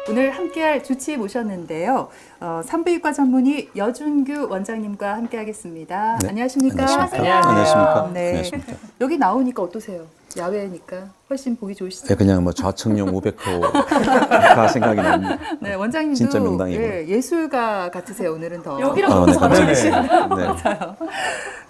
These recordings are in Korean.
오늘 함께할 주치 모셨는데요. 산부인과 전문의 여준규 원장님과 함께하겠습니다. 네. 안녕하십니까? 안녕하십니까? 네. 안녕하십니까? 여기 나오니까 어떠세요? 야외니까 훨씬 보기 좋으시죠? 네, 그냥 뭐 좌측용 500호가 생각이 납니다. 네, 원장님도 진짜 명당이고. 예술가 같으세요. 오늘은 더. 여기랑 네, 좌측이시네요. 네.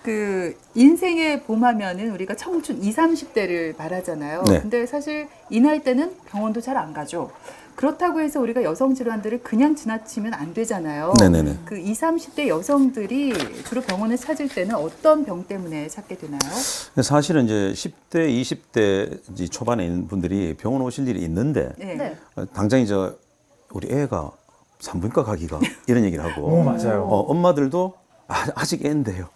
그 인생의 봄하면은 우리가 청춘 20, 30대를 말하잖아요. 네. 근데 사실 이 나이 때는 병원도 잘 안 가죠. 그렇다고 해서 우리가 여성 질환들을 그냥 지나치면 안 되잖아요. 네네네. 그 20, 30대 여성들이 주로 병원을 찾을 때는 어떤 병 때문에 찾게 되나요? 사실은 이제 10대, 20대 초반에 있는 분들이 병원 오실 일이 있는데 네. 당장 이제 우리 애가 산부인과 가기가 이런 얘기를 하고 맞아요. 엄마들도 아직 애인데요.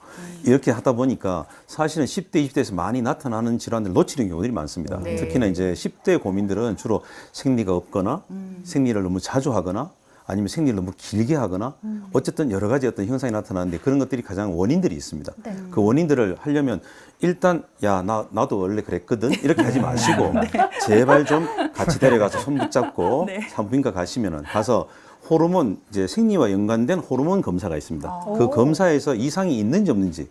이렇게 하다 보니까 사실은 10대, 20대에서 많이 나타나는 질환들 놓치는 경우들이 많습니다. 네. 특히나 이제 10대 고민들은 주로 생리가 없거나 생리를 너무 자주 하거나 아니면 생리를 너무 길게 하거나 어쨌든 여러 가지 어떤 현상이 나타나는데 그런 것들이 가장 원인들이 있습니다. 네. 그 원인들을 하려면 일단 야, 나도 원래 그랬거든 이렇게 하지 마시고 제발 좀 같이 데려가서 손 붙잡고 산부인과 가시면은 가서 호르몬 이제 생리와 연관된 호르몬 검사가 있습니다. 그 검사에서 이상이 있는지 없는지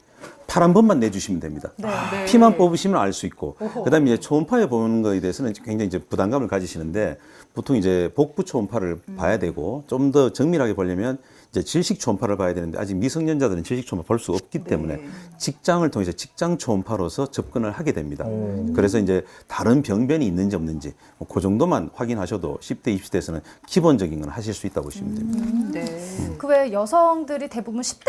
팔 한 번만 내주시면 됩니다. 네. 피만 뽑으시면 알 수 있고, 그다음에 이제 초음파에 보는 거에 대해서는 굉장히 이제 부담감을 가지시는데 보통 이제 복부 초음파를 봐야 되고 좀 더 정밀하게 보려면 이제 질식 초음파를 봐야 되는데 아직 미성년자들은 질식 초음파 볼 수 없기 때문에 직장을 통해서 직장 초음파로서 접근을 하게 됩니다. 그래서 이제 다른 병변이 있는지 없는지 그 정도만 확인하셔도 10대, 20대에서는 기본적인 건 하실 수 있다고 보시면 됩니다. 네. 그 외 여성들이 대부분 10대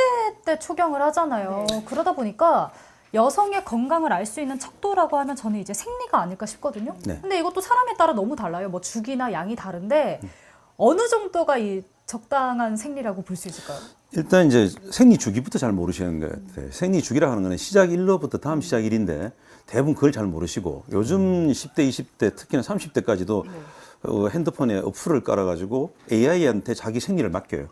때 초경을 하잖아요. 그러다 보니까 여성의 건강을 알 수 있는 척도라고 하면 저는 이제 생리가 아닐까 싶거든요. 네. 근데 이것도 사람에 따라 너무 달라요. 뭐 주기나 양이 다른데 어느 정도가 이 적당한 생리라고 볼 수 있을까요? 일단 이제 생리 주기부터 잘 모르시는 것 같아요. 생리 주기라 하는 거는 시작 일로부터 다음 시작 일인데 대부분 그걸 잘 모르시고 요즘 10대, 20대 특히나 30대까지도 핸드폰에 어플을 깔아가지고 AI한테 자기 생리를 맡겨요.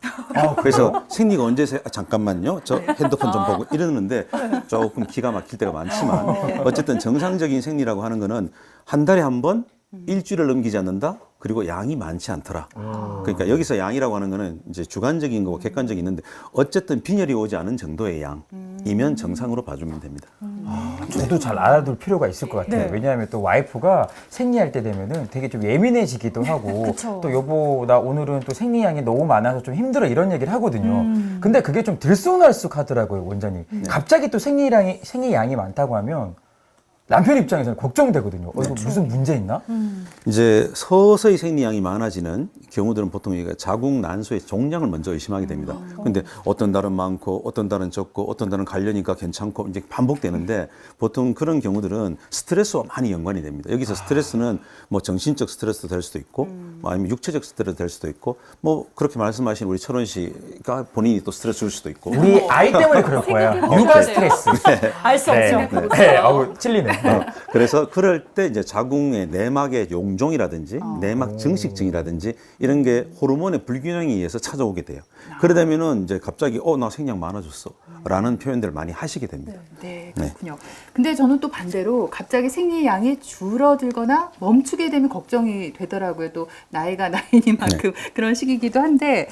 그래서 생리가 언제 잠깐만요. 저 핸드폰 좀 보고 이러는데 조금 기가 막힐 때가 많지만 어쨌든 정상적인 생리라고 하는 거는 한 달에 한 번 일주일을 넘기지 않는다. 그리고 양이 많지 않더라. 그러니까 여기서 양이라고 하는 거는 이제 주관적인 거고 객관적이 있는데 어쨌든 빈혈이 오지 않은 정도의 양이면 정상으로 봐주면 됩니다. 저도 잘 알아둘 필요가 있을 것 같아요. 네. 왜냐하면 또 와이프가 생리할 때 되면은 되게 좀 예민해지기도 하고 그쵸. 또 여보 나 오늘은 또 생리량이 너무 많아서 좀 힘들어 이런 얘기를 하거든요. 근데 그게 좀 들쑥날쑥 하더라고요, 원장님. 갑자기 또 생리량이 많다고 하면 남편 입장에서는 걱정되거든요. 이거 무슨 문제 있나? 이제 서서히 생리량이 많아지는 경우들은 보통 우리가 자궁 난소의 종양을 먼저 의심하게 됩니다. 근데 어떤 달은 많고 어떤 달은 적고 어떤 달은 가려니까 괜찮고 이제 반복되는데 보통 그런 경우들은 스트레스와 많이 연관이 됩니다. 여기서 스트레스는 뭐 정신적 스트레스도 될 수도 있고 뭐 아니면 육체적 스트레스 될 수도 있고 뭐 그렇게 말씀하신 우리 철원 씨가 본인이 또 스트레스 줄 수도 있고 우리 아이 때문에 그럴 거야. 육아 스트레스. 알 수 없으면 네, 찔리네. 그래서 그럴 때 이제 자궁의 내막의 용종이라든지 내막 증식증이라든지 이런 게 호르몬의 불균형에 의해서 찾아오게 돼요. 그러다면은 이제 갑자기 나 생량 많아졌어 라는 표현들을 많이 하시게 됩니다. 네, 그렇군요. 근데 저는 또 반대로 갑자기 생리량이 줄어들거나 멈추게 되면 걱정이 되더라고요. 또 나이가 나이니만큼 그런 시기이기도 한데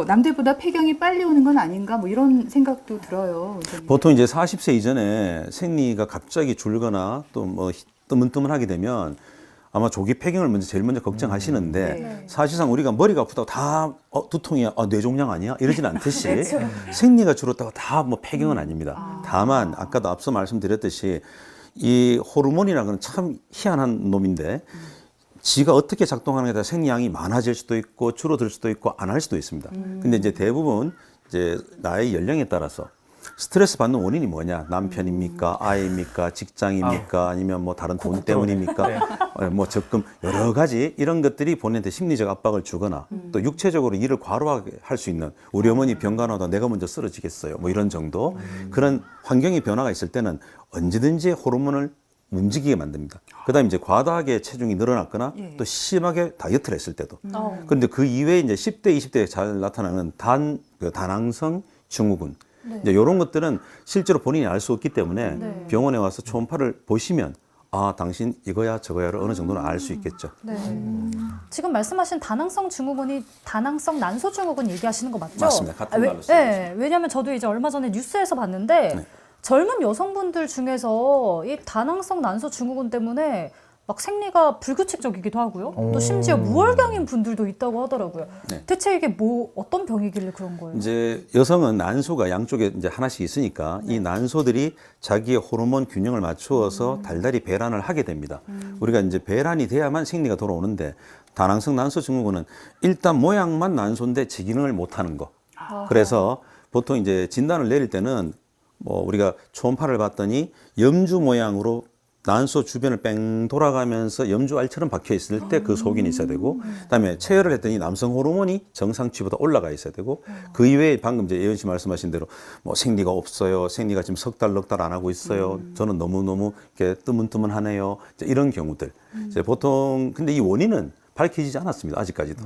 남들보다 폐경이 빨리 오는 건 아닌가 뭐 이런 생각도 들어요. 선생님. 보통 이제 40세 이전에 생리가 갑자기 줄거나 또 뭐 뜨문뜨문하게 되면 아마 조기 폐경을 제일 먼저 걱정하시는데 사실상 우리가 머리가 아프다고 다 두통이야, 뇌종양 아니야? 이러진 않듯이 생리가 줄었다고 다 뭐 폐경은 아닙니다. 다만 아까도 앞서 말씀드렸듯이 이 호르몬이라는 건 참 희한한 놈인데 지가 어떻게 작동하느냐에 따라 생리량이 많아질 수도 있고 줄어들 수도 있고 안 할 수도 있습니다. 근데 이제 대부분 이제 나의 연령에 따라서 스트레스 받는 원인이 뭐냐? 남편입니까? 아이입니까? 직장입니까? 아니면 뭐 다른 돈 때문입니까? 뭐 적금 여러 가지 이런 것들이 본인한테 심리적 압박을 주거나 또 육체적으로 일을 과로하게 할 수 있는 우리 어머니 병간호하다 내가 먼저 쓰러지겠어요. 뭐 이런 정도 그런 환경의 변화가 있을 때는 언제든지 호르몬을 움직이게 만듭니다. 그다음에 이제 과다하게 체중이 늘어났거나 또 심하게 다이어트를 했을 때도. 그런데 그 이외에 이제 10대, 20대에 잘 나타나는 다낭성 증후군. 이제 이런 것들은 실제로 본인이 알 수 없기 때문에 병원에 와서 초음파를 보시면 아, 당신 이거야 저거야를 어느 정도는 알 수 있겠죠. 네. 지금 말씀하신 다낭성 증후군이 다낭성 난소 증후군 얘기하시는 거 맞죠? 맞습니다. 같은 말로 쓰고 네, 왜냐하면 저도 이제 얼마 전에 뉴스에서 봤는데 네. 젊은 여성분들 중에서 이 다낭성 난소 증후군 때문에 막 생리가 불규칙적이기도 하고요. 또 심지어 무월경인 분들도 있다고 하더라고요. 네. 대체 이게 뭐 어떤 병이길래 그런 거예요? 이제 여성은 난소가 양쪽에 이제 하나씩 있으니까 이 난소들이 자기의 호르몬 균형을 맞추어서 달달이 배란을 하게 됩니다. 우리가 이제 배란이 돼야만 생리가 돌아오는데 다낭성 난소 증후군은 일단 모양만 난소인데 제 기능을 못 하는 거. 그래서 보통 이제 진단을 내릴 때는 뭐 우리가 초음파를 봤더니 염주 모양으로 난소 주변을 뺑 돌아가면서 염주알처럼 박혀 있을 때 그 소견이 있어야 되고, 그다음에 체열을 했더니 남성 호르몬이 정상치보다 올라가 있어야 되고, 그 이외에 방금 이제 예은 씨 말씀하신 대로 뭐 생리가 없어요, 생리가 지금 석 달, 넉 달 안 하고 있어요, 저는 너무 이렇게 뜨문뜨문하네요, 이제 이런 경우들. 이제 보통 근데 이 원인은 밝혀지지 않았습니다, 아직까지도.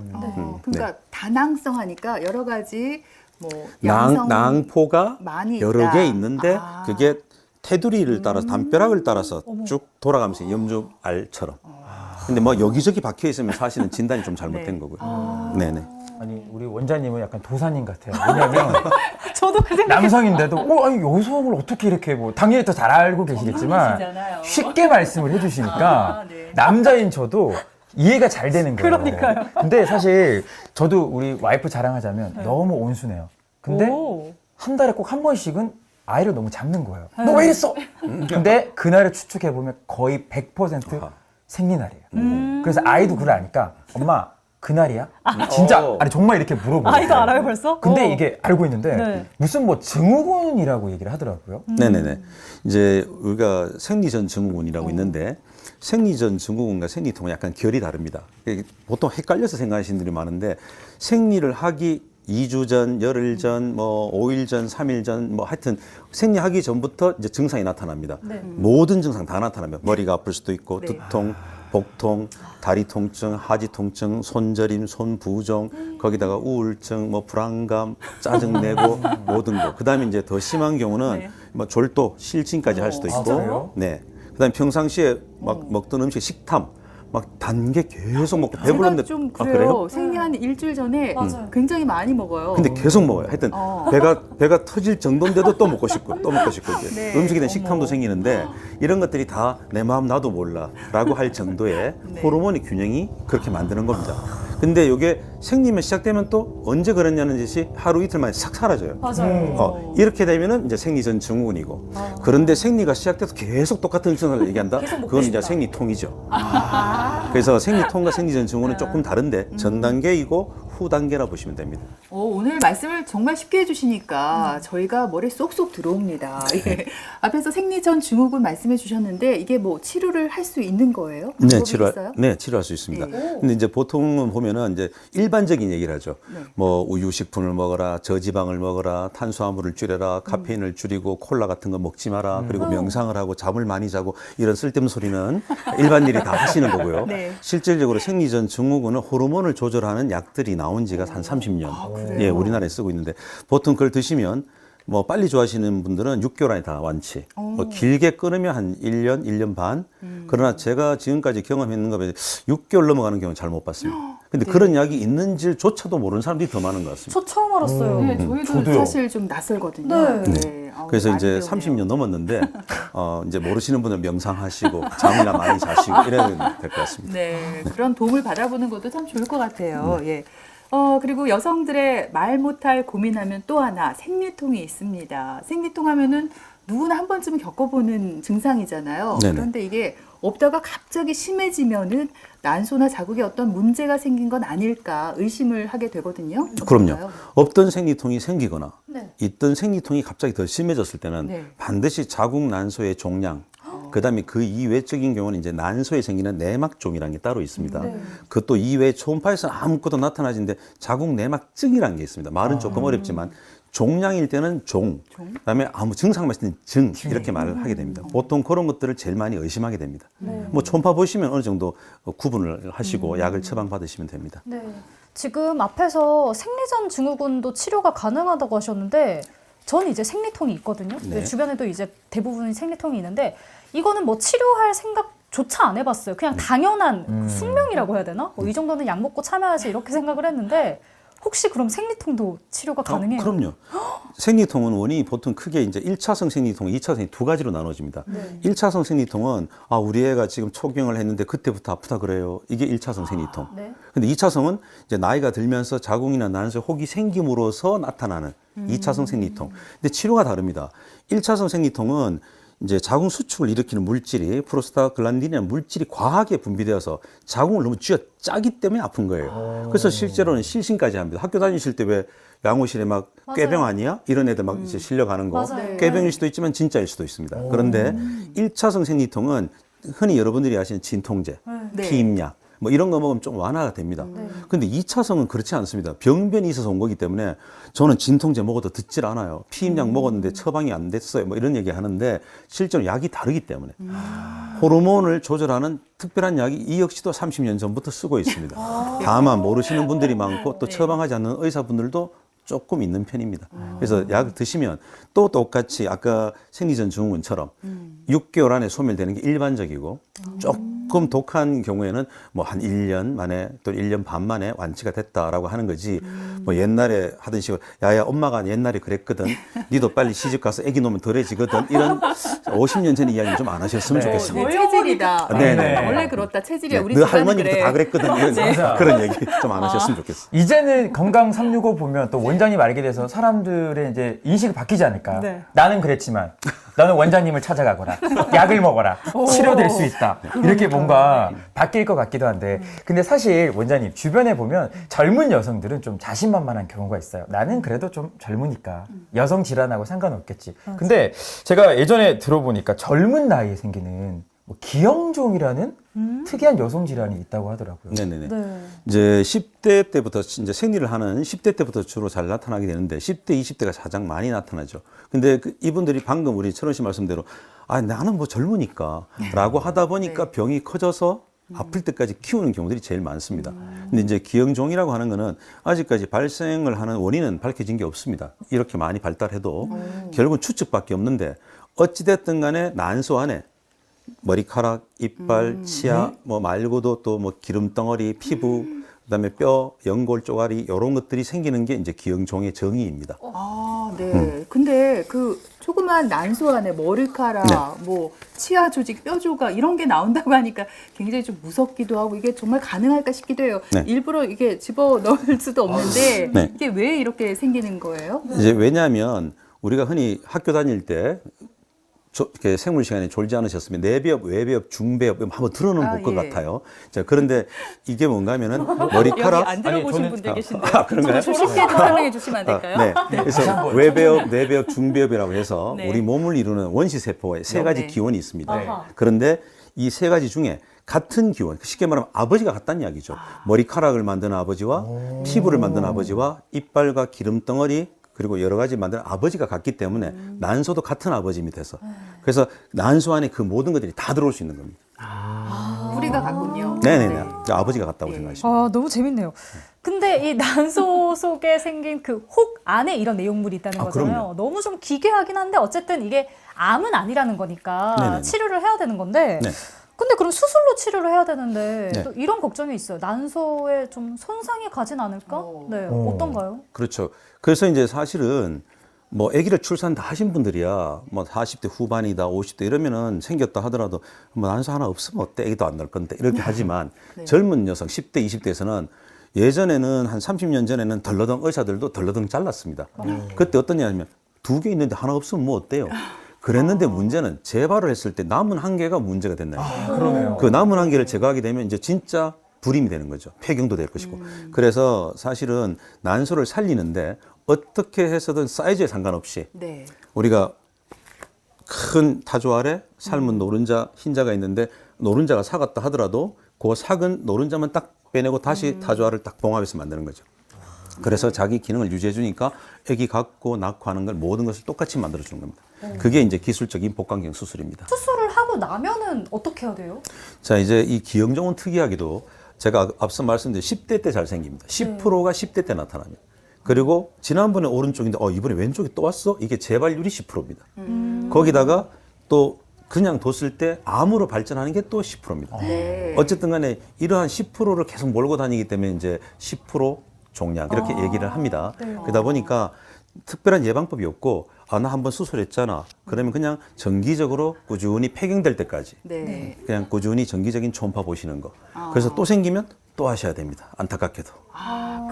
그러니까 다낭성 하니까 여러 가지 뭐 낭포가 많이 여러 있다. 개 있는데 아. 그게 테두리를 따라서 담벼락을 따라서 쭉 돌아가면서 염주알처럼. 근데 뭐 여기저기 박혀 있으면 사실은 진단이 좀 잘못된 네. 거고요. 네네. 아니 우리 원장님은 약간 도사님 같아요. 왜냐하면 저도 그 생각. 남성인데도 아니 여성을 어떻게 이렇게 뭐 당연히 더 잘 알고 계시겠지만 전문이시잖아요. 쉽게 말씀을 해주시니까 아, 네. 남자인 저도 이해가 잘 되는 거예요. 그러니까요. 근데 사실 저도 우리 와이프 자랑하자면 너무 온순해요. 근데 오. 한 달에 꼭 한 번씩은 아이를 너무 잡는 거예요. 너 왜 이랬어? 근데 그날을 추측해 보면 거의 100% 아하. 생리날이에요. 그래서 아이도 그걸 아니까 엄마 그날이야? 진짜 아니 정말 이렇게 물어보고 아이도 알아요 벌써? 근데 이게 알고 있는데 네. 무슨 뭐 증후군이라고 얘기를 하더라고요. 네네네. 이제 우리가 생리전 증후군이라고 있는데 생리전 증후군과 생리통은 약간 결이 다릅니다. 보통 헷갈려서 생각하시는 분들이 많은데 생리를 하기 2주 전, 열흘 전, 뭐 5일 전, 3일 전, 뭐 하여튼 생리하기 전부터 이제 증상이 나타납니다. 네. 모든 증상 다 나타나면 머리가 아플 수도 있고 네. 두통, 복통, 다리 통증, 하지 통증, 손저림, 손부종, 거기다가 우울증, 뭐 불안감, 짜증 내고 모든 거. 그다음에 이제 더 심한 경우는 네. 뭐 졸도, 실진까지 할 수도 아, 있고. 그래요? 네. 그다음에 평상시에 막 먹던 음식 식탐 막 단 게 계속 먹고 배부른데 제가 좀 아, 그래요. 생리 한 일주일 전에 맞아요. 굉장히 많이 먹어요. 근데 계속 먹어요. 하여튼 배가 터질 정도인데도 또 먹고 싶고 또 먹고 싶고 이제 네. 음식에 대한 식탐도 생기는데 이런 것들이 다 내 마음 나도 몰라라고 할 정도의 네. 호르몬의 균형이 그렇게 만드는 겁니다. 근데 이게 생리면 시작되면 또 언제 그랬냐는 짓이 하루 이틀 만에 싹 사라져요. 맞아요. 이렇게 되면은 이제 생리전 증후군이고 그런데 생리가 시작돼서 계속 똑같은 증상을 얘기한다. 계속 먹고 그건 이제 싶다. 생리통이죠. 그래서 생리통과 생리전 증후군은 조금 다른데 전 단계이고 후 단계라 보시면 됩니다. 오늘 말씀을 정말 쉽게 해주시니까 저희가 머리에 쏙쏙 들어옵니다. 예. 앞에서 생리전 증후군 말씀해 주셨는데 이게 뭐 치료를 할 수 있는 거예요? 네, 방법이 있어요? 치료할 수 있습니다. 네. 근데 이제 보통은 보면은 이제 일반적인 얘기를 하죠. 네. 뭐 우유식품을 먹어라, 저지방을 먹어라, 탄수화물을 줄여라, 카페인을 줄이고 콜라 같은 거 먹지 마라, 그리고 명상을 하고 잠을 많이 자고 이런 쓸데없는 소리는 일반인들이 다 하시는 거고요. 네. 실질적으로 생리전 증후군은 호르몬을 조절하는 약들이 나온 지가 한 30년 예, 우리나라에 쓰고 있는데 보통 그걸 드시면 뭐 빨리 좋아하시는 분들은 6개월 안에 다 완치. 뭐 길게 끊으면 한 1년, 1년 반. 그러나 제가 지금까지 경험했는 거 보면 6개월 넘어가는 경우는 잘 못 봤습니다. 근데 그런 약이 있는지조차도 모르는 사람들이 더 많은 것 같습니다. 저 처음 알았어요. 네, 저희도 저도요. 사실 좀 낯설거든요. 네. 그래서 많이 이제 배우네요. 30년 넘었는데 이제 모르시는 분은 명상하시고 잠이나 많이 자시고 이래야 될 것 같습니다. 네, 그런 도움을 받아보는 것도 참 좋을 것 같아요. 예. 그리고 여성들의 말 못할 고민하면 또 하나 생리통이 있습니다. 생리통 하면은 누구나 한 번쯤은 겪어보는 증상이잖아요. 네네. 그런데 이게 없다가 갑자기 심해지면은 난소나 자궁에 어떤 문제가 생긴 건 아닐까 의심을 하게 되거든요. 그럼요. 어떨까요? 없던 생리통이 생기거나 네. 있던 생리통이 갑자기 더 심해졌을 때는 네. 반드시 자궁 난소의 종양, 그다음에 그 이외적인 경우는 이제 난소에 생기는 내막종이라는 게 따로 있습니다. 네. 그것도 이외에 초음파에서는 아무것도 나타나지는데 자궁 내막증이라는 게 있습니다. 말은 조금 어렵지만 종양일 때는 종, 그다음에 아무 증상만 있을 때는 증 이렇게 말을 하게 됩니다. 보통 그런 것들을 제일 많이 의심하게 됩니다. 뭐 초음파 보시면 어느 정도 구분을 하시고 약을 처방 받으시면 됩니다. 네. 지금 앞에서 생리전 증후군도 치료가 가능하다고 하셨는데 저는 이제 생리통이 있거든요. 네. 주변에도 이제 대부분 생리통이 있는데 이거는 뭐 치료할 생각조차 안 해봤어요. 그냥 당연한 숙명이라고 해야 되나? 뭐 이 정도는 약 먹고 참아야지 이렇게 생각을 했는데 혹시 그럼 생리통도 치료가 가능해요? 그럼요. 생리통은 원인이 보통 크게 이제 1차성 생리통, 2차성이 두 가지로 나눠집니다. 1차성 생리통은 우리 애가 지금 초경을 했는데 그때부터 아프다 그래요. 이게 1차성 생리통. 네. 근데 2차성은 이제 나이가 들면서 자궁이나 난소에 혹이 생김으로써 나타나는 2차성 생리통. 근데 치료가 다릅니다. 1차성 생리통은 이제 자궁 수축을 일으키는 물질이 프로스타글란딘이라는 물질이 과하게 분비되어서 자궁을 너무 쥐어 짜기 때문에 아픈 거예요. 그래서 실제로는 실신까지 합니다. 학교 다니실 때 왜 양호실에 막 맞아요. 꾀병 아니야? 이런 애들 막 이제 실려가는 거. 맞아요. 꾀병일 수도 있지만 진짜일 수도 있습니다. 그런데 1차성 생리통은 흔히 여러분들이 아시는 진통제, 네. 피임약 뭐 이런 거 먹으면 좀 완화가 됩니다. 근데 2차성은 그렇지 않습니다. 병변이 있어서 온 거기 때문에 저는 진통제 먹어도 듣질 않아요. 피임약 먹었는데 처방이 안 됐어요. 뭐 이런 얘기 하는데 실제로 약이 다르기 때문에 호르몬을 조절하는 특별한 약이 이 역시도 30년 전부터 쓰고 있습니다. 다만 모르시는 분들이 많고 또 처방하지 않는 의사분들도 조금 있는 편입니다. 그래서 약 드시면 또 똑같이 아까 생리전 증후군처럼 6개월 안에 소멸되는 게 일반적이고 조금 독한 경우에는 뭐 한 1년 만에 또 1년 반 만에 완치가 됐다라고 하는 거지 뭐 옛날에 하던 식으로 야야 엄마가 옛날에 그랬거든 니도 빨리 시집 가서 애기 놓으면 덜해지거든 이런 50년 전 이야기는 좀 안 하셨으면 네. 좋겠습니다. 체질이다. 네네. 원래 그렇다. 체질이야. 우리 너 집안은 할머니부터 그래. 다 그랬거든 이런 그런 얘기 좀 안 하셨으면 좋겠어요. 이제는 건강 365 보면 또 원장님 알게 돼서 사람들의 이제 인식이 바뀌지 않을까. 네. 나는 그랬지만 너는 원장님을 찾아가거라. 약을 먹어라. 치료될 수 있다. 이렇게 뭔가 바뀔 것 같기도 한데. 근데 사실 원장님 주변에 보면 젊은 여성들은 좀 자신만만한 경우가 있어요. 나는 그래도 좀 젊으니까 여성 질환하고 상관없겠지. 근데 제가 예전에 들어보니까 젊은 나이에 생기는 뭐 기형종이라는 특이한 여성 질환이 있다고 하더라고요. 네네네. 네. 이제 10대 때부터 이제 생리를 하는 10대 때부터 주로 잘 나타나게 되는데 10대, 20대가 가장 많이 나타나죠. 근데 이분들이 방금 우리 철원 씨 말씀대로 나는 뭐 젊으니까 라고 하다 보니까 병이 커져서 아플 때까지 키우는 경우들이 제일 많습니다. 근데 이제 기형종이라고 하는 거는 아직까지 발생을 하는 원인은 밝혀진 게 없습니다. 이렇게 많이 발달해도 결국은 추측밖에 없는데 어찌됐든 간에 난소 안에 머리카락, 이빨, 치아, 뭐 말고도 또 뭐 기름덩어리, 피부, 그다음에 뼈, 연골, 쪼가리 이런 것들이 생기는 게 이제 기형종의 정의입니다. 네. 근데 그 조그만 난소 안에 머리카락, 뭐 치아 조직, 뼈 조각 이런 게 나온다고 하니까 굉장히 좀 무섭기도 하고 이게 정말 가능할까 싶기도 해요. 네. 일부러 이게 집어 넣을 수도 없는데 네. 이게 왜 이렇게 생기는 거예요? 이제 왜냐하면 우리가 흔히 학교 다닐 때 이렇게 생물 시간에 졸지 않으셨으면 내배엽, 외배엽, 중배엽 한번 들어는 볼 것 같아요. 자, 그런데 이게 뭔가 하면은 여기 머리카락 안 들어보신 저는- 분들 계신데요. 그런가요? 쉽게 좀 설명해 주시면 안 될까요? 네. 그래서 외배엽, 내배엽, 중배엽이라고 해서 네. 우리 몸을 이루는 원시세포의 세 가지 네. 기원이 있습니다. 아하. 그런데 이 세 가지 중에 같은 기원, 쉽게 말하면 아버지가 같다는 이야기죠. 머리카락을 만드는 아버지와 피부를 만드는 아버지와 이빨과 기름덩어리 그리고 여러 가지 만드는 아버지가 같기 때문에 난소도 같은 아버지 밑에서 그래서 난소 안에 그 모든 것들이 다 들어올 수 있는 겁니다. 뿌리가 같군요. 네네네. 아버지가 같다고 생각하시면. 아, 너무 재밌네요. 근데 이 난소 속에 생긴 그 혹 안에 이런 내용물이 있다는 거잖아요. 그럼요. 너무 좀 기괴하긴 한데 어쨌든 이게 암은 아니라는 거니까 네네네. 치료를 해야 되는 건데 네. 근데 그럼 수술로 치료를 해야 되는데 네. 또 이런 걱정이 있어요. 난소에 좀 손상이 가진 않을까? 네, 어떤가요? 그렇죠. 그래서 이제 사실은 뭐 아기를 출산 다 하신 분들이야 뭐 40대 후반이다 50대 이러면은 생겼다 하더라도 뭐 난소 하나 없으면 어때 아기도 안 낳을 건데 이렇게 하지만 젊은 여성 10대 20대에서는 예전에는 한 30년 전에는 덜러덩 의사들도 덜러덩 잘랐습니다. 그때 어떤 얘기냐면 2개 있는데 하나 없으면 뭐 어때요? 그랬는데 문제는 재발을 했을 때 남은 한 개가 문제가 된다. 그러네요. 그 남은 한 개를 제거하게 되면 이제 진짜 불임이 되는 거죠. 폐경도 될 것이고. 그래서 사실은 난소를 살리는데 어떻게 해서든 사이즈에 상관없이 네. 우리가 큰 타조 아래 삶은 노른자, 흰자가 있는데 노른자가 삭았다 하더라도 그 삭은 노른자만 딱 빼내고 다시 타조 알을 딱 봉합해서 만드는 거죠. 그래서 자기 기능을 유지해 주니까 아기 갖고 낳고 하는 걸 모든 것을 똑같이 만들어 주는 겁니다. 그게 이제 기술적인 복강경 수술입니다. 수술을 하고 나면은 어떻게 해야 돼요? 자, 이제 이 기형종은 특이하게도 제가 앞서 말씀드린 10대 때 잘 생깁니다. 10%가 10대 때 나타납니다. 그리고 지난번에 오른쪽인데 이번에 왼쪽이 또 왔어? 이게 재발률이 10%입니다. 거기다가 또 그냥 뒀을 때 암으로 발전하는 게 또 10%입니다. 네. 어쨌든 간에 이러한 10%를 계속 몰고 다니기 때문에 이제 10% 종양 이렇게 얘기를 합니다. 그러다 보니까 특별한 예방법이 없고 나 한번 수술했잖아. 그러면 그냥 정기적으로 꾸준히 폐경될 때까지 네. 그냥 꾸준히 정기적인 초음파 보시는 거. 그래서 또 생기면 또 하셔야 됩니다. 안타깝게도.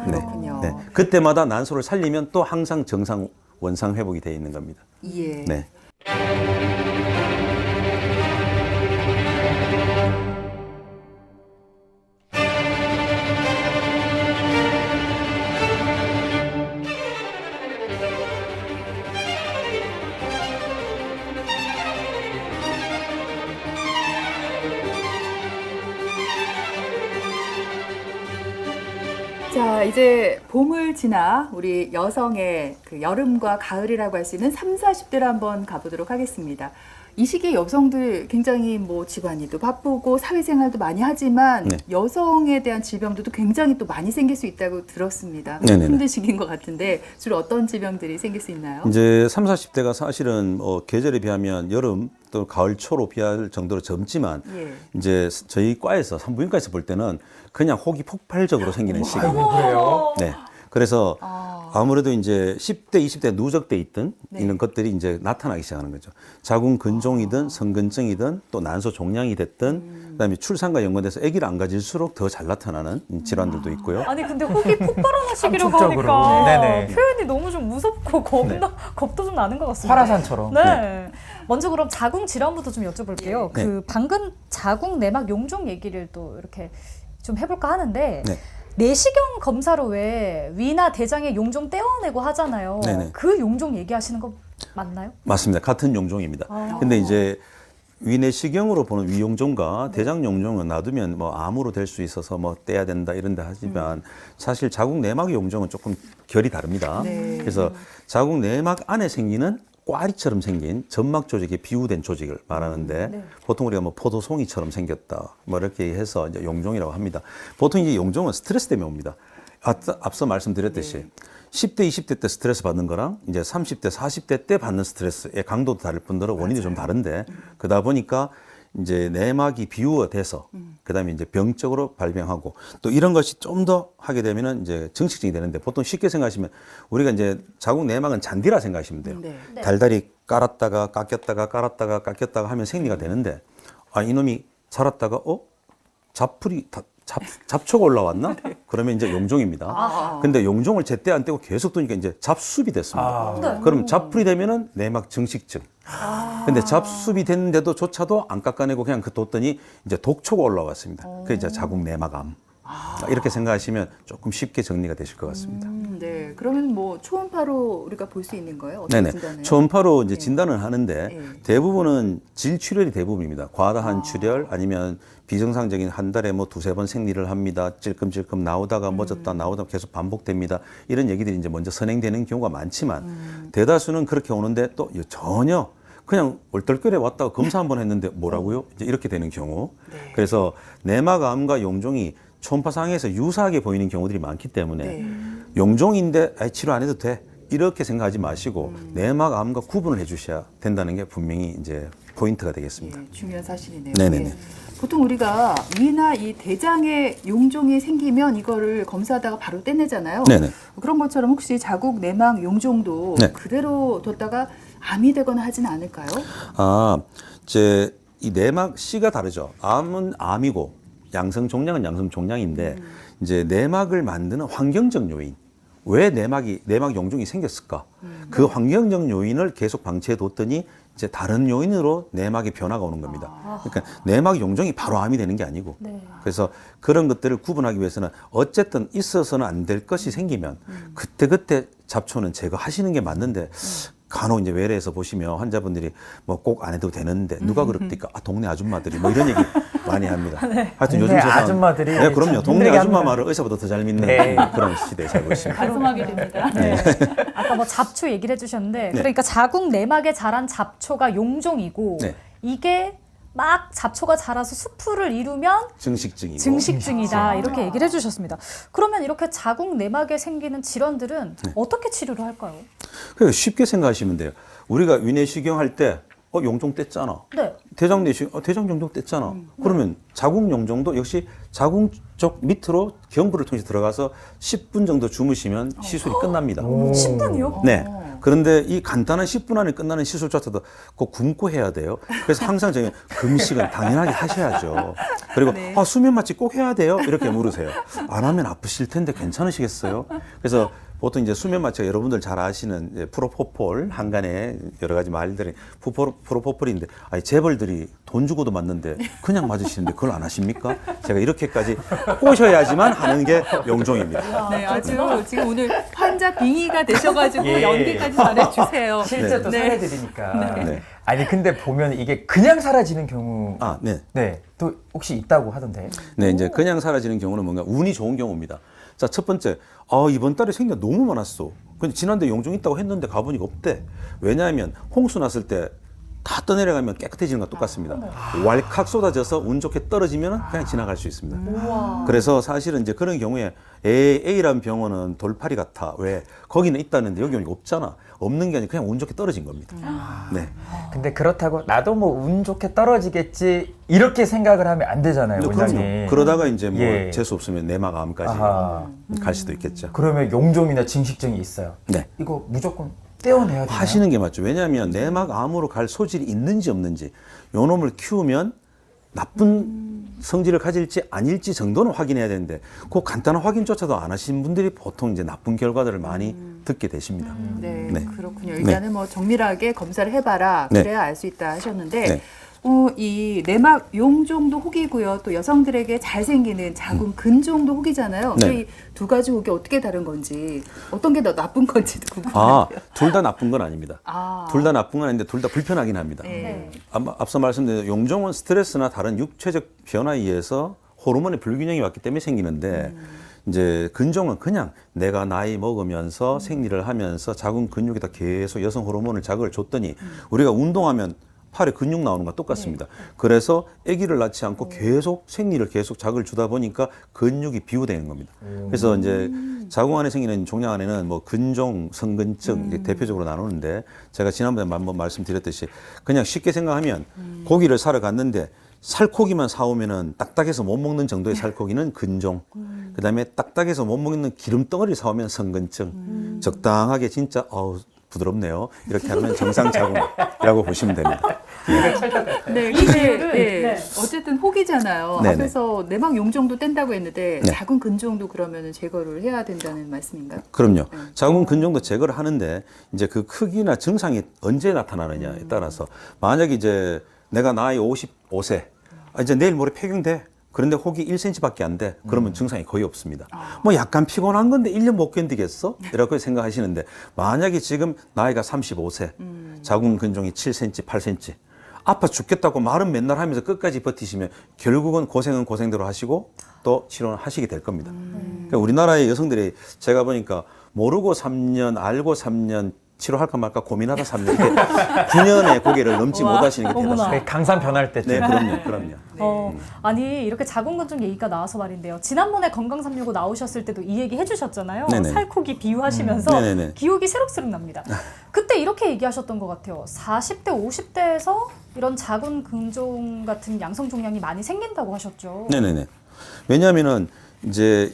그렇군요. 네. 그때마다 난소를 살리면 또 항상 정상 원상 회복이 되어 있는 겁니다. 예. 네. 자, 이제 봄을 지나 우리 여성의 그 여름과 가을이라고 할 수 있는 3, 40대로 한번 가보도록 하겠습니다. 이 시기에 여성들 굉장히 뭐 집안일도 바쁘고 사회생활도 많이 하지만 네. 여성에 대한 질병들도 굉장히 또 많이 생길 수 있다고 들었습니다. 네네네. 힘든 시기인 것 같은데 주로 어떤 질병들이 생길 수 있나요? 이제 3, 40대가 사실은 계절에 비하면 여름 또 가을 초로 비할 정도로 젊지만 예. 이제 저희 과에서 산부인과에서 볼 때는 그냥 혹이 폭발적으로 생기는 시기. 아이고 그래요? 네. 그래서 아무래도 이제 10대, 20대 누적돼 있던 네. 이런 것들이 이제 나타나기 시작하는 거죠. 자궁 근종이든 성근증이든 또 난소 종양이 됐든 그다음에 출산과 연관돼서 아기를 안 가질수록 더 잘 나타나는 질환들도 있고요. 아니 근데 혹이 폭발하는 시기라고 함축적으로. 하니까 네네. 표현이 너무 좀 무섭고 겁도 좀 나는 것 같습니다. 화라산처럼. 네. 먼저 그럼 자궁 질환부터 좀 여쭤볼게요. 네. 그 방금 자궁 내막 용종 얘기를 또 이렇게 좀 해볼까 하는데 네. 내시경 검사로 왜 위나 대장의 용종 떼어내고 하잖아요. 네네. 그 용종 얘기하시는 거 맞나요? 맞습니다. 같은 용종입니다. 근데 이제 위내시경으로 보는 위용종과 대장용종은 놔두면 뭐 암으로 될 수 있어서 뭐 떼야 된다 이런데 하지만 사실 자궁 내막 용종은 조금 결이 다릅니다. 네. 그래서 자궁 내막 안에 생기는 꽈리처럼 생긴 점막 조직의 비우된 조직을 말하는데 네. 보통 우리가 뭐 포도송이처럼 생겼다 뭐 이렇게 해서 이제 용종이라고 합니다. 보통 이제 용종은 스트레스 때문에 옵니다. 앞서 말씀드렸듯이 10대, 20대 때 스트레스 받는 거랑 이제 30대, 40대 때 받는 스트레스의 강도도 다를 뿐더러 원인이 좀 다른데 그러다 보니까 이제 내막이 비우어돼서 그다음에 이제 병적으로 발병하고 또 이런 것이 좀 더 하게 되면은 이제 정식증이 되는데 보통 쉽게 생각하시면 우리가 이제 자궁 내막은 잔디라 생각하시면 돼요. 네. 네. 달달이 깔았다가 깎였다가 깔았다가 깎였다가 하면 생리가 되는데 이놈이 자랐다가 잡풀이 잡초가 올라왔나? 그러면 이제 용종입니다. 근데 용종을 제때 안 떼고 계속 두니까 이제 잡숲이 됐습니다. 네. 그럼 잡풀이 되면은 내막 정식증. 근데 잡숲이 됐는데도 조차도 안 깎아내고 그냥 그 뒀더니 이제 독초가 올라왔습니다. 그게 이제 자궁 내막암. 이렇게 생각하시면 조금 쉽게 정리가 되실 것 같습니다. 네. 그러면 뭐 초음파로 우리가 볼 수 있는 거예요? 어떻게 네네. 진단해요? 초음파로 이제 진단을 하는데 네. 대부분은 질출혈이 대부분입니다. 과다한 출혈 아니면 비정상적인 한 달에 뭐 두세 번 생리를 합니다. 찔끔찔끔 나오다가 멎었다 나오다가 계속 반복됩니다. 이런 얘기들이 이제 먼저 선행되는 경우가 많지만 대다수는 그렇게 오는데 또 전혀 그냥 얼떨결에 왔다가 검사 한번 했는데 뭐라고요? 이제 이렇게 되는 경우. 그래서 내막암과 용종이 초음파상에서 유사하게 보이는 경우들이 많기 때문에 네. 용종인데 치료 안 해도 돼. 이렇게 생각하지 마시고 내막암과 구분을 해주셔야 된다는 게 분명히 이제 포인트가 되겠습니다. 예, 중요한 사실이네요. 네네네. 예. 보통 우리가 위나 이 대장에 용종이 생기면 이거를 검사하다가 바로 떼내잖아요. 네네. 그런 것처럼 혹시 자궁 내막 용종도 네. 그대로 뒀다가 암이 되거나 하지는 않을까요? 이제 이 내막 씨가 다르죠. 암은 암이고 양성 종양은 양성 종양인데 이제 내막을 만드는 환경적 요인. 왜 내막 용종이 생겼을까? 그 환경적 요인을 계속 방치해 뒀더니 이제 다른 요인으로 내막의 변화가 오는 겁니다. 그러니까 내막 용종이 바로 암이 되는 게 아니고 네. 그래서 그런 것들을 구분하기 위해서는 어쨌든 있어서는 안 될 것이 생기면 그때그때 잡초는 제거하시는 게 맞는데 간혹 이제 외래에서 보시면 환자분들이 뭐 꼭 안 해도 되는데 누가 그럽니까? 동네 아줌마들이 뭐 이런 얘기 많이 합니다. 하여튼 요즘 동네 세상 아줌마들이 네, 그럼요. 참 동네 힘들게 아줌마 합니다. 말을 의사보다 더 잘 믿는 네. 그런 시대에 살고 있습니다. 가슴하게 됩니다. 네. 아까 뭐 잡초 얘기를 해주셨는데 네. 그러니까 자궁 내막에 자란 잡초가 용종이고 네. 이게 막 잡초가 자라서 수풀을 이루면 증식증이고 증식증이다 이렇게 얘기를 해주셨습니다. 그러면 이렇게 자궁 내막에 생기는 질환들은 어떻게 치료를 할까요? 그러니까 쉽게 생각하시면 돼요. 우리가 위내시경 할 때 용종 뗐잖아. 네. 대장 내시 대장 용종 뗐잖아. 그러면 자궁 용종도 역시 자궁 쪽 밑으로 경부를 통해서 들어가서 10분 정도 주무시면 시술이 끝납니다. 10분이요? 네. 그런데 이 간단한 10분 안에 끝나는 시술조차도 꼭 굶고 해야 돼요. 그래서 항상 저희 금식은 당연하게 하셔야죠. 그리고 수면 마취 꼭 해야 돼요? 이렇게 물으세요. 안 하면 아프실 텐데 괜찮으시겠어요? 그래서 보통 이제 수면 마취가 여러분들 잘 아시는 이제 프로포폴 한간에 여러 가지 말들이 프로포폴인데 아니 재벌들이 돈 주고도 맞는데 그냥 맞으시는데 그걸 안 하십니까? 제가 이렇게까지 꼬셔야지만 하는 게 용종입니다. 네, 아주 지금 오늘 환자 빙의가 되셔가지고 예. 연기까지 잘해주세요. 실제 또 네. 사례들이니까. 네. 아니 근데 보면 이게 그냥 사라지는 경우 네. 네. 또 혹시 있다고 하던데. 네, 이제 그냥 사라지는 경우는 뭔가 운이 좋은 경우입니다. 자, 첫 번째, 이번 달에 생리가 너무 많았어. 근데 지난달 용종 있다고 했는데 가보니까 없대. 왜냐하면 홍수 났을 때 다 떠내려가면 깨끗해지는 거 똑같습니다. 왈칵 쏟아져서 운 좋게 떨어지면 그냥 지나갈 수 있습니다. 그래서 사실은 이제 그런 경우에 A라는 병원은 돌팔이 같아. 왜? 거기는 있다는데 여기 오니까 없잖아. 없는 게 아니라 그냥 운 좋게 떨어진 겁니다. 네. 근데 그렇다고 나도 뭐 운 좋게 떨어지겠지 이렇게 생각을 하면 안 되잖아요, 원장님. 그럼요. 그러다가 이제 뭐 예. 재수 없으면 내막암까지 아하. 갈 수도 있겠죠. 그러면 용종이나 징식증이 있어요. 네. 이거 무조건 떼어내야 돼요. 하시는 게 맞죠. 왜냐하면 내막암으로 갈 소질이 있는지 없는지 요 놈을 키우면 나쁜 성질을 가질지 아닐지 정도는 확인해야 되는데 그 간단한 확인조차도 안 하신 분들이 보통 이제 나쁜 결과들을 많이 듣게 되십니다. 네, 네. 그렇군요. 일단은 뭐 정밀하게 검사를 해봐라. 네. 그래야 알 수 있다 하셨는데 네. 이 내막 용종도 혹이고요. 또 여성들에게 잘 생기는 자궁 근종도 혹이잖아요. 네. 근데 이 두 가지 혹이 어떻게 다른 건지, 어떤 게 더 나쁜 건지도 궁금해요. 둘 다 나쁜 건 아닙니다. 아. 둘 다 나쁜 건 아닌데 둘 다 불편하긴 합니다. 네. 앞서 말씀드린 용종은 스트레스나 다른 육체적 변화에 의해서 호르몬의 불균형이 왔기 때문에 생기는데 이제 근종은 그냥 내가 나이 먹으면서 생리를 하면서 자궁 근육에다 계속 여성 호르몬을 자극을 줬더니 우리가 운동하면 팔에 근육 나오는 거 똑같습니다. 그래서 아기를 낳지 않고 계속 생리를 계속 자극을 주다 보니까 근육이 비우되는 겁니다. 그래서 이제 자궁 안에 생기는 종양 안에는 뭐 근종, 성근증 이제 대표적으로 나누는데 제가 지난번에 한번 말씀드렸듯이 그냥 쉽게 생각하면 고기를 사러 갔는데 살코기만 사오면은 딱딱해서 못 먹는 정도의 살코기는 근종. 그다음에 딱딱해서 못 먹는 기름덩어리 사오면 성근증. 적당하게 진짜 부드럽네요. 이렇게 하면 정상 자궁이라고 보시면 됩니다. 네, 근데 네. 어쨌든 혹이잖아요. 네네. 앞에서 내막 용종도 뗀다고 했는데 네. 자궁 근종도 그러면 제거를 해야 된다는 말씀인가요? 그럼요. 자궁 근종도 제거를 하는데 이제 그 크기나 증상이 언제 나타나느냐에 따라서 만약에 이제 내가 나이 55세 이제 내일 모레 폐경돼. 그런데 혹이 1cm밖에 안 돼. 그러면 증상이 거의 없습니다. 뭐 약간 피곤한 건데 1년 못 견디겠어? 이렇게 생각하시는데 만약에 지금 나이가 35세, 자궁 근종이 7cm, 8cm, 아파 죽겠다고 말은 맨날 하면서 끝까지 버티시면 결국은 고생은 고생대로 하시고 또 치료는 하시게 될 겁니다. 그러니까 우리나라의 여성들이 제가 보니까 모르고 3년, 알고 3년, 치료할까 말까 고민하다 3년, 9년의 고개를 넘지 못하시는 게 어머나. 대단하십니다. 네, 강산 변할 때쯤. 네, 그럼요. 아니 이렇게 자궁근종 얘기가 나와서 말인데요. 지난번에 건강 365 나오셨을 때도 이 얘기 해주셨잖아요. 네네. 살코기 비유하시면서 네네네. 기억이 새록새록 납니다. 그때 이렇게 얘기하셨던 것 같아요. 40대, 50대에서 이런 자궁근종 같은 양성 종양이 많이 생긴다고 하셨죠. 네네네. 왜냐하면은 이제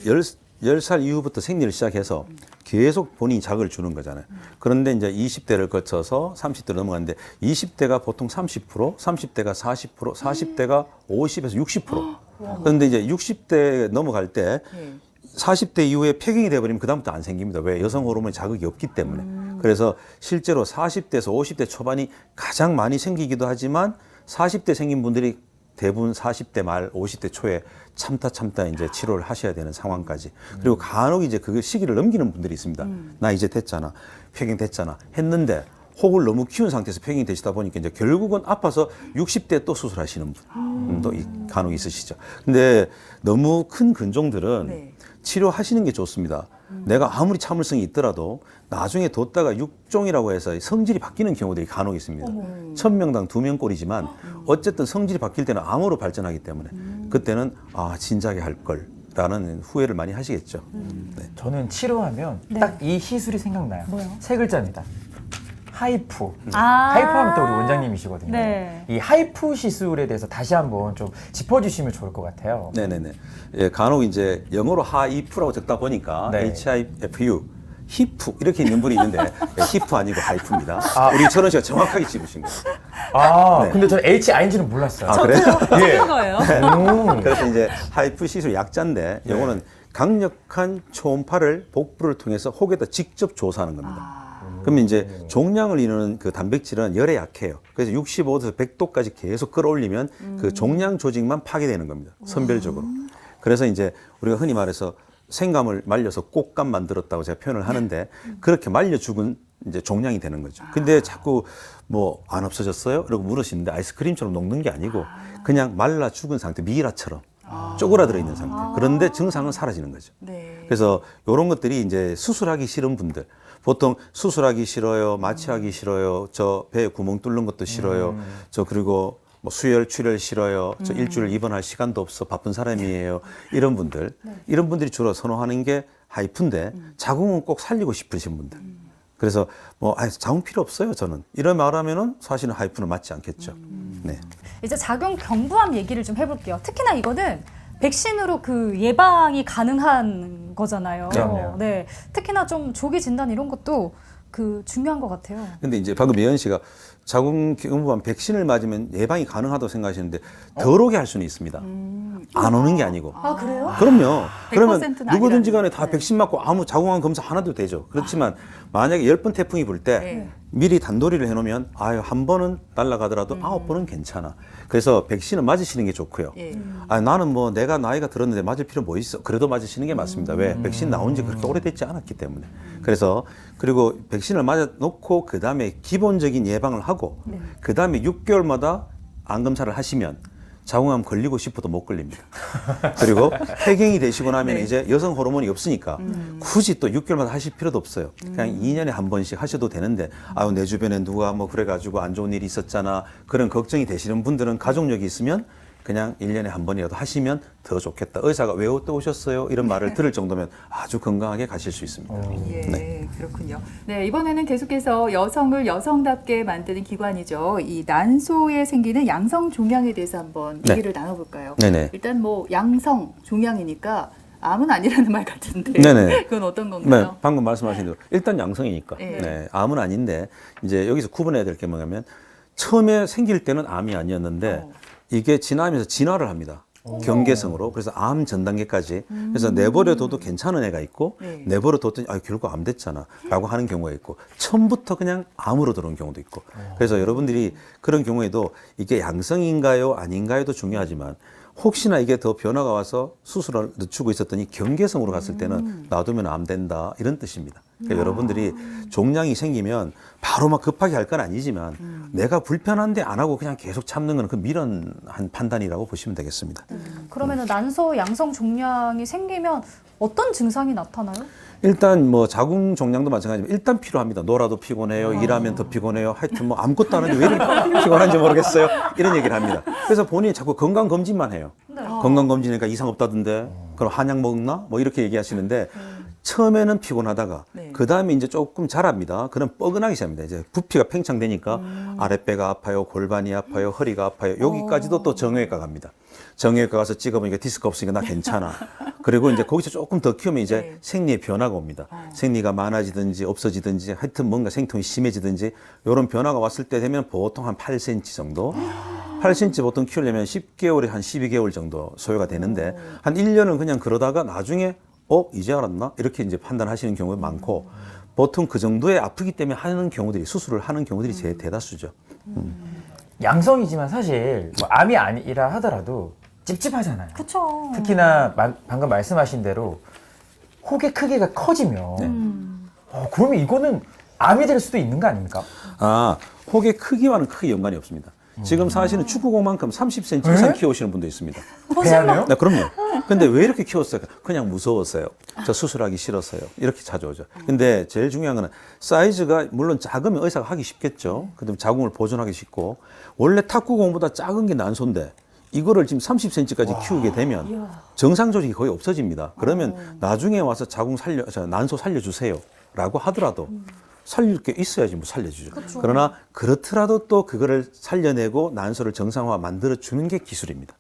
10살 이후부터 생리를 시작해서 계속 본인이 자극을 주는 거잖아요. 그런데 이제 20대를 거쳐서 30대로 넘어갔는데 20대가 보통 30%, 30대가 40%, 40대가 50에서 60%. 그런데 이제 60대 넘어갈 때 40대 이후에 폐경이 돼버리면 그다음부터 안 생깁니다. 왜? 여성 호르몬의 자극이 없기 때문에. 그래서 실제로 40대에서 50대 초반이 가장 많이 생기기도 하지만 40대 생긴 분들이 대부분 40대 말 50대 초에 참다 이제 치료를 하셔야 되는 상황까지. 그리고 간혹 이제 그 시기를 넘기는 분들이 있습니다. 나 이제 됐잖아. 폐경 됐잖아. 했는데 혹을 너무 키운 상태에서 폐경이 되시다 보니까 이제 결국은 아파서 60대에 또 수술하시는 분도 간혹 있으시죠. 근데 너무 큰 근종들은 네. 치료하시는 게 좋습니다. 내가 아무리 참을성이 있더라도 나중에 뒀다가 육종이라고 해서 성질이 바뀌는 경우들이 간혹 있습니다. 1000명당 2명 꼴이지만 어쨌든 성질이 바뀔 때는 암으로 발전하기 때문에 그때는 진작에 할 걸라는 후회를 많이 하시겠죠. 네. 저는 치료하면 네. 딱 이 시술이 생각나요. 뭐요? 세 글자입니다. 하이프. 아. 하이프 하면 또 우리 원장님이시거든요. 네. 이 하이프 시술에 대해서 다시 한번 좀 짚어주시면 좋을 것 같아요. 네네네. 예, 간혹 이제 영어로 하이프라고 적다 보니까 네. HIFU, 히프 이렇게 있는 분이 있는데 예, 히프 아니고 하이프입니다. 우리 철원 씨가 정확하게 짚으신 거예요. 아, 네. 근데 저는 HI인지는 몰랐어요. 아, 그래요? 틀린 거예요. 그래서 이제 하이프 시술 약자인데 요거는 강력한 초음파를 복부를 통해서 혹에다 직접 조사하는 겁니다. 그러면 이제 종양을 이루는 그 단백질은 열에 약해요. 그래서 65도에서 100도까지 계속 끌어올리면 그 종양 조직만 파괴되는 겁니다. 선별적으로. 그래서 이제 우리가 흔히 말해서 생감을 말려서 꽃감 만들었다고 제가 표현을 하는데 그렇게 말려 죽은 이제 종양이 되는 거죠. 근데 자꾸 뭐 안 없어졌어요? 이러고 물으시는데 아이스크림처럼 녹는 게 아니고 그냥 말라 죽은 상태, 미라처럼 쪼그라들어 있는 상태. 그런데 증상은 사라지는 거죠. 네. 그래서 이런 것들이 이제 수술하기 싫은 분들, 보통 수술하기 싫어요, 마취하기 싫어요, 저 배에 구멍 뚫는 것도 싫어요, 저 그리고 뭐 수혈, 출혈 싫어요, 저 일주일 입원할 시간도 없어, 바쁜 사람이에요. 이런 분들, 이런 분들이 주로 선호하는 게 하이프인데 자궁은 꼭 살리고 싶으신 분들. 그래서 뭐 자궁 필요 없어요, 저는. 이런 말하면은 사실은 하이프는 맞지 않겠죠. 네. 이제 작용 경부암 얘기를 좀 해볼게요. 특히나 이거는 백신으로 그 예방이 가능한 거잖아요. 그럼요. 네, 특히나 좀 조기 진단 이런 것도 그 중요한 것 같아요. 근데 이제 방금 예은 씨가 자궁경부암 백신을 맞으면 예방이 가능하다고 생각하시는데 덜 오게 할 수는 있습니다. 안 오는 게 아니고. 아 그래요? 그럼요. 그러면 100%는 누구든지 간에 아니라는 다 네. 백신 맞고 아무 자궁암 검사 하나도 되죠. 그렇지만 만약에 10번 태풍이 불 때 네. 미리 단도리를 해놓으면 아유 한 번은 날아가더라도 9번은 괜찮아. 그래서 백신은 맞으시는 게 좋고요. 예. 나는 뭐 내가 나이가 들었는데 맞을 필요 뭐 있어. 그래도 맞으시는 게 맞습니다. 왜? 백신 나온 지 그렇게 오래됐지 않았기 때문에. 그래서 그리고 백신을 맞아 놓고 그 다음에 기본적인 예방을 하고 그 다음에 6개월마다 암 검사를 하시면 자궁암 걸리고 싶어도 못 걸립니다. 그리고 폐경이 되시고 나면 이제 여성 호르몬이 없으니까 굳이 또 6개월마다 하실 필요도 없어요. 그냥 2년에 한 번씩 하셔도 되는데 아유 내 주변에 누가 뭐 그래가지고 안 좋은 일이 있었잖아 그런 걱정이 되시는 분들은 가족력이 있으면 그냥 1년에 한 번이라도 하시면 더 좋겠다. 의사가 왜 또 오셨어요? 이런 말을 들을 정도면 아주 건강하게 가실 수 있습니다. 예, 네. 그렇군요. 네, 이번에는 계속해서 여성을 여성답게 만드는 기관이죠. 이 난소에 생기는 양성 종양에 대해서 한번 네. 얘기를 나눠볼까요? 네네. 일단 뭐 양성 종양이니까 암은 아니라는 말 같은데 네네. 그건 어떤 네, 건가요? 방금 말씀하신 대로 일단 양성이니까 네. 네, 암은 아닌데 이제 여기서 구분해야 될 게 뭐냐면 처음에 생길 때는 암이 아니었는데 이게 진화하면서 진화를 합니다. 경계성으로. 그래서 암 전 단계까지. 그래서 내버려둬도 괜찮은 애가 있고 네. 내버려뒀더니 결국 암 됐잖아 라고 하는 경우가 있고 처음부터 그냥 암으로 들어온 경우도 있고. 그래서 여러분들이 그런 경우에도 이게 양성인가요 아닌가요도 중요하지만 혹시나 이게 더 변화가 와서 수술을 늦추고 있었더니 경계성으로 갔을 때는 놔두면 암 된다 이런 뜻입니다. 그러니까 여러분들이 종양이 생기면 바로 막 급하게 할 건 아니지만 내가 불편한데 안 하고 그냥 계속 참는 건 그 미련한 판단이라고 보시면 되겠습니다. 그러면은 난소 양성 종양이 생기면 어떤 증상이 나타나요? 일단 뭐 자궁 종양도 마찬가지지만 일단 피로합니다. 놀아도 피곤해요. 일하면 더 피곤해요. 하여튼 뭐 아무것도 안 하는데 왜 이렇게 피곤한지 모르겠어요. 이런 얘기를 합니다. 그래서 본인이 자꾸 건강검진만 해요. 건강검진이니까 이상 없다던데 그럼 한약 먹나? 뭐 이렇게 얘기하시는데 처음에는 피곤하다가 네. 그 다음에 이제 조금 자랍니다. 그럼 뻐근하기 시작합니다. 이제 부피가 팽창되니까 아랫배가 아파요, 골반이 아파요, 허리가 아파요. 여기까지도 또 정형외과 갑니다. 정형외과 가서 찍어보니까 디스크 없으니까 나 괜찮아. 그리고 이제 거기서 조금 더 키우면 이제 네. 생리의 변화가 옵니다. 생리가 많아지든지 없어지든지 하여튼 뭔가 생통이 심해지든지 이런 변화가 왔을 때 되면 보통 한 8cm 정도. 8cm 보통 키우려면 10개월에 한 12개월 정도 소요가 되는데 한 1년은 그냥 그러다가 나중에 이제 알았나? 이렇게 이제 판단하시는 경우가 많고 보통 그 정도에 아프기 때문에 하는 경우들이 수술을 하는 경우들이 제일 대다수죠. 양성이지만 사실 뭐 암이 아니라 하더라도 찝찝하잖아요. 그렇죠. 특히나 방금 말씀하신 대로 혹의 크기가 커지면 그러면 이거는 암이 될 수도 있는 거 아닙니까? 혹의 크기와는 크게 연관이 없습니다. 지금 사실은 축구공만큼 30cm 이상 키우시는 분도 있습니다. 배하네요? 네, 그럼요. 근데 왜 이렇게 키웠어요? 그냥 무서웠어요. 저 수술하기 싫었어요. 이렇게 찾아오죠. 근데 제일 중요한 거는 사이즈가 물론 작으면 의사가 하기 쉽겠죠. 그다음에 자궁을 보존하기 쉽고 원래 탁구공보다 작은 게 난소인데 이거를 지금 30cm까지 키우게 되면 정상 조직이 거의 없어집니다. 그러면 나중에 와서 난소 살려주세요 라고 하더라도 살릴 게 있어야지 뭐 살려주죠. 그러나 그렇더라도 또 그거를 살려내고 난소를 정상화 만들어 주는 게 기술입니다.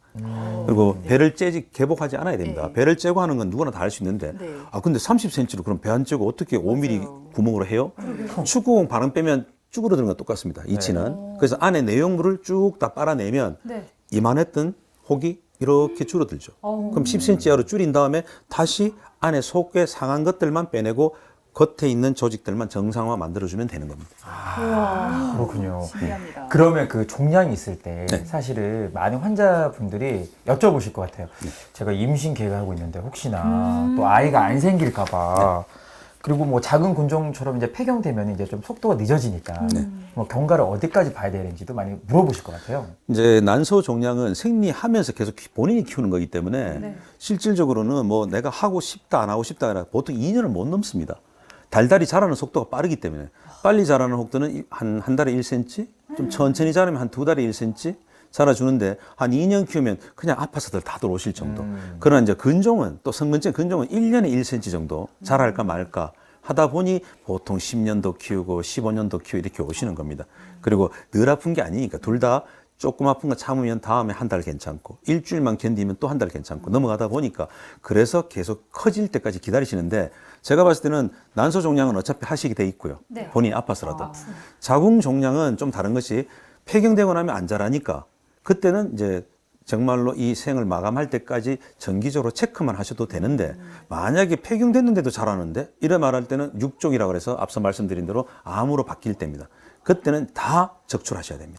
그리고 배를 째지 개복하지 않아야 됩니다. 네. 배를 째고 하는 건 누구나 다 할 수 있는데 네. 아 근데 30cm로 그럼 배 안 째고 어떻게 5mm 맞아요. 구멍으로 해요? 축구공 바람 빼면 쭈그러드는 건 똑같습니다. 이치는. 그래서 안에 내용물을 쭉 다 빨아내면 네. 이만했던 혹이 이렇게 줄어들죠. 그럼 10cm 이하로 줄인 다음에 다시 안에 속에 상한 것들만 빼내고 겉에 있는 조직들만 정상화 만들어주면 되는 겁니다. 그렇군요. 신기합니다. 그러면 그 종양이 있을 때 네. 사실은 많은 환자분들이 여쭤보실 것 같아요. 제가 임신 계획하고 있는데 혹시나 또 아이가 안 생길까봐 그리고 뭐 작은 곤종처럼 이제 폐경되면 이제 좀 속도가 늦어지니까 뭐 경과를 어디까지 봐야 되는지도 많이 물어보실 것 같아요. 이제 난소 종양은 생리하면서 계속 본인이 키우는 거기 때문에 실질적으로는 뭐 내가 하고 싶다 안 하고 싶다 아니라 보통 2년을 못 넘습니다. 달달이 자라는 속도가 빠르기 때문에 빨리 자라는 혹들은 한 달에 1cm, 좀 천천히 자라면 한 2달에 1cm 자라주는데 한 2년 키우면 그냥 아파서들 다들 오실 정도. 그러나 이제 근종은 또 성근증 근종은 1년에 1cm 정도 자랄까 말까 하다 보니 보통 10년도 키우고 15년도 키우고 이렇게 오시는 겁니다. 그리고 늘 아픈 게 아니니까 둘 다 조금 아픈 거 참으면 다음에 한 달 괜찮고 일주일만 견디면 또 한 달 괜찮고 넘어가다 보니까 그래서 계속 커질 때까지 기다리시는데 제가 봤을 때는 난소 종양은 어차피 하시게 돼 있고요. 네. 본인이 아파서라도. 자궁 종양은 좀 다른 것이 폐경되고 나면 안 자라니까 그때는 이제 정말로 이 생을 마감할 때까지 정기적으로 체크만 하셔도 되는데 만약에 폐경됐는데도 자라는데 이래 말할 때는 육종이라고 해서 앞서 말씀드린 대로 암으로 바뀔 때입니다. 그때는 다 적출하셔야 됩니다.